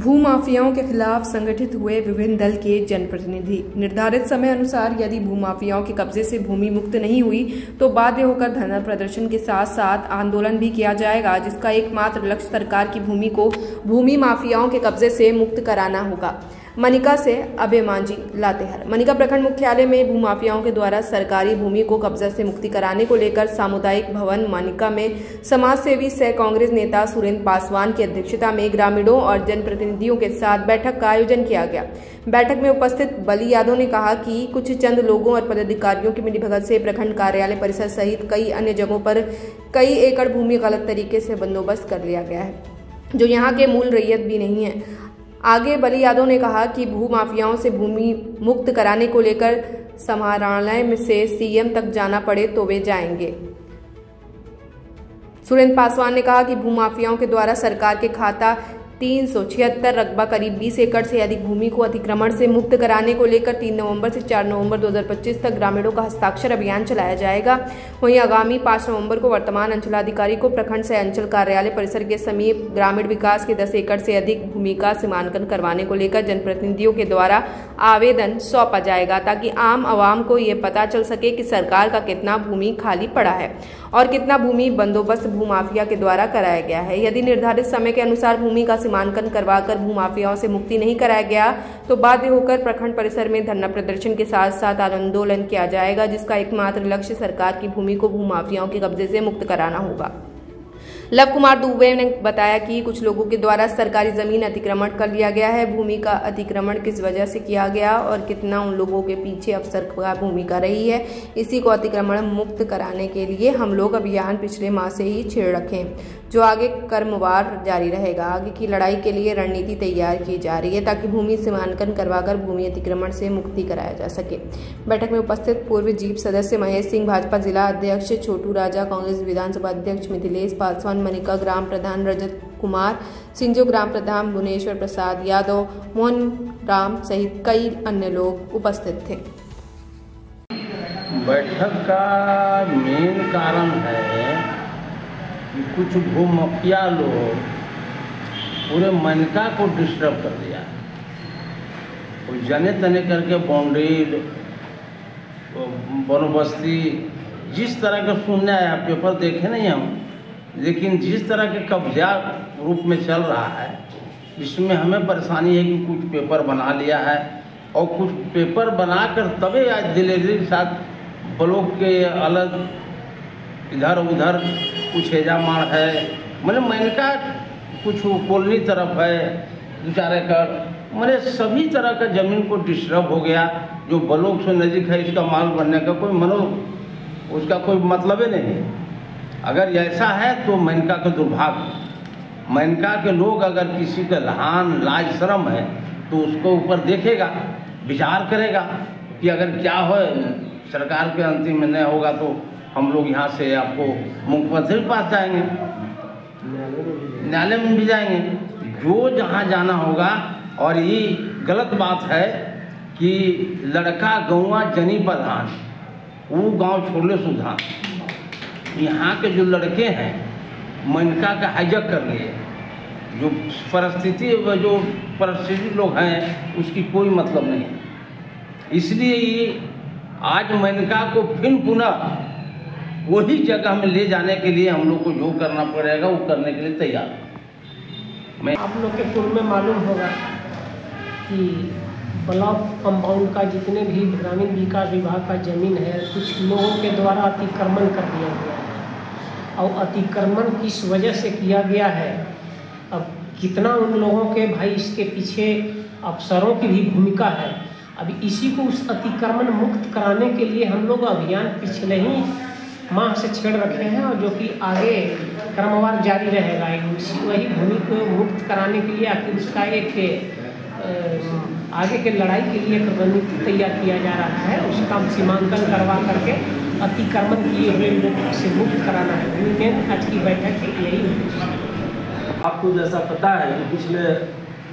भूमाफियाओं के खिलाफ संगठित हुए विभिन्न दल के जनप्रतिनिधि। निर्धारित समय अनुसार यदि भूमाफियाओं के कब्जे से भूमि मुक्त नहीं हुई तो बाध्य होकर धरना प्रदर्शन के साथ साथ आंदोलन भी किया जाएगा, जिसका एकमात्र लक्ष्य सरकार की भूमि को भूमि माफियाओं के कब्जे से मुक्त कराना होगा। मनिका से अभय मांझी, लातेहार। मनिका प्रखंड मुख्यालय में भूमाफियाओं के द्वारा सरकारी भूमि को कब्जा से मुक्ति कराने को लेकर सामुदायिक भवन मनिका में समाज सेवी सह कांग्रेस नेता सुरेंद्र पासवान की अध्यक्षता में ग्रामीणों और जनप्रतिनिधियों के साथ बैठक का आयोजन किया गया। बैठक में उपस्थित बली यादव ने कहा कि कुछ चंद लोगों और पदाधिकारियों की मिलीभगत से प्रखंड कार्यालय परिसर सहित कई अन्य जगहों पर कई एकड़ भूमि गलत तरीके से बंदोबस्त कर लिया गया है, जो यहाँ के मूल रैयत भी नहीं है। आगे बली यादव ने कहा कि भूमाफियाओं से भूमि मुक्त कराने को लेकर समाहरणालय में से सीएम तक जाना पड़े तो वे जाएंगे। सुरेंद्र पासवान ने कहा कि भूमाफियाओं के द्वारा सरकार के खाता 376 रकबा करीब 20 एकड़ से अधिक भूमि को अतिक्रमण से मुक्त कराने को लेकर 3 नवंबर से 4 नवंबर 2025 तक ग्रामीणों का हस्ताक्षर अभियान चलाया जाएगा। वहीं आगामी 5 नवंबर को वर्तमान अंचलाधिकारी को प्रखंड से अंचल कार्यालय परिसर के समीप ग्रामीण विकास के 10 एकड़ से अधिक भूमि का सीमांकन करवाने को लेकर जनप्रतिनिधियों के द्वारा आवेदन सौंपा जाएगा, ताकि आम आवाम को ये पता चल सके कि सरकार का कितना भूमि खाली पड़ा है और कितना भूमि बंदोबस्त भूमाफिया के द्वारा कराया गया है। यदि निर्धारित समय के अनुसार भूमि का सीमांकन करवाकर भूमाफियाओं से मुक्ति नहीं कराया गया तो बाध्य होकर प्रखंड परिसर में धरना प्रदर्शन के साथ साथ आंदोलन किया जाएगा, जिसका एकमात्र लक्ष्य सरकार की भूमि को भूमाफियाओं के कब्जे से मुक्त कराना होगा। लव कुमार दुबे ने बताया कि कुछ लोगों के द्वारा सरकारी जमीन अतिक्रमण कर लिया गया है। भूमि का अतिक्रमण किस वजह से किया गया और कितना उन लोगों के पीछे अफसर का भूमिका रही है, इसी को अतिक्रमण मुक्त कराने के लिए हम लोग अभियान पिछले माह से ही छेड़ रखे, जो आगे क्रमवार जारी रहेगा। आगे की लड़ाई के लिए रणनीति तैयार की जा रही है ताकि भूमि सीमांकन करवाकर भूमि अतिक्रमण से मुक्ति कराया जा सके। बैठक में उपस्थित पूर्व जीप सदस्य महेश सिंह, भाजपा जिला अध्यक्ष छोटू राजा, कांग्रेस विधानसभा अध्यक्ष मिथिलेश पासवान, मनिका ग्राम प्रधान रजत कुमार, सिंजो ग्राम प्रधान भुवनेश्वर प्रसाद यादव, मोहन राम सहित कई अन्य लोग उपस्थित थे। बैठक का मेन कारण है कि कुछ भूमाफिया लोग पूरे मनिका को डिस्टर्ब कर दिया। वो जने तने करके बाउंड्री बंदोबस्ती जिस तरह का सुनने आया, पेपर देखे नहीं हम, लेकिन जिस तरह के कब्जा रूप में चल रहा है, इसमें हमें परेशानी है कि कुछ पेपर बना लिया है और कुछ पेपर बनाकर तभी आज दिलेरी के साथ ब्लॉक के अलग इधर उधर कुछ हेजामार है, मतलब मनिका कुछ कॉलोनी तरफ है 2-4 एकड़, मतलब सभी तरह का ज़मीन को डिस्टर्ब हो गया। जो ब्लॉक से नज़दीक है, इसका माल बनने का कोई उसका कोई मतलब ही नहीं। अगर ऐसा है तो मनिका का दुर्भाग्य। मनिका के लोग अगर किसी का लहान लाज शर्म है तो उसको ऊपर देखेगा, विचार करेगा कि अगर क्या हो सरकार के अंतिम में नहीं होगा तो हम लोग यहाँ से आपको मुख्यमंत्री के पास जाएंगे, न्यायालय में भी जाएंगे, जो जहाँ जाना होगा। और ये गलत बात है कि लड़का गौवा जनी प्रधान, वो गांव छोड़ले सुधान, यहाँ के जो लड़के हैं मनिका का हाईजैक कर लिए। जो परिस्थिति लोग हैं उसकी कोई मतलब नहीं है। इसलिए ये आज मनिका को फिर पुनः वही जगह में ले जाने के लिए हम लोग को जो करना पड़ेगा वो करने के लिए तैयार मैं। आप लोग के पूर्व में मालूम होगा कि ब्लॉक कंपाउंड का जितने भी ग्रामीण विकास विभाग का ज़मीन है, कुछ लोगों के द्वारा अतिक्रमण कर दिया गया है। और अतिक्रमण किस वजह से किया गया है, अब कितना उन लोगों के भाई इसके पीछे अफसरों की भी भूमिका है। अभी इसी को उस अतिक्रमण मुक्त कराने के लिए हम लोग अभियान पिछले ही माह से छेड़ रखे हैं और जो कि आगे क्रमवार जारी रहेगा। वही भूमि को मुक्त कराने के लिए आखिर उसका एक आगे के लड़ाई के लिए एक रणनीति तैयार किया जा रहा है। उसका सीमांकन करवा करके अतिक्रमण किए हुए लोग से मुक्त कराना है। मेन आज की बैठक यही है। आपको जैसा पता है कि पिछले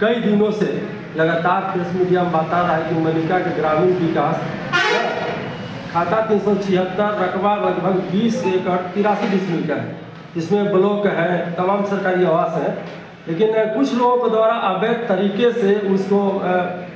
कई दिनों से लगातार प्रेस मीडिया में बता रहा है कि मनिका के ग्रामीण विकास खाता 376 रकबा लगभग 20 एकड़ 83 डिसमिल का है, जिसमें ब्लॉक है, तमाम सरकारी आवास है। लेकिन कुछ लोगों के द्वारा अवैध तरीके से उसको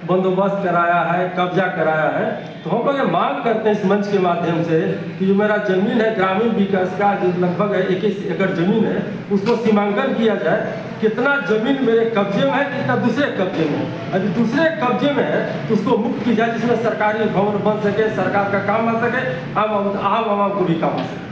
बंदोबस्त कराया है, कब्जा कराया है। तो हम लोग ये मांग करते हैं इस मंच के माध्यम से कि जो मेरा जमीन है ग्रामीण विकास का, जो लगभग 21 एकड़ जमीन है, उसको सीमांकन किया जाए। कितना जमीन मेरे कब्जे में है, कितना दूसरे कब्जे में है। यदि दूसरे कब्जे में है तो उसको मुक्त की जाए, जिसमें सरकारी भवन बन सके, सरकार का काम आ सके, आम आवाम को भी काम आ सके।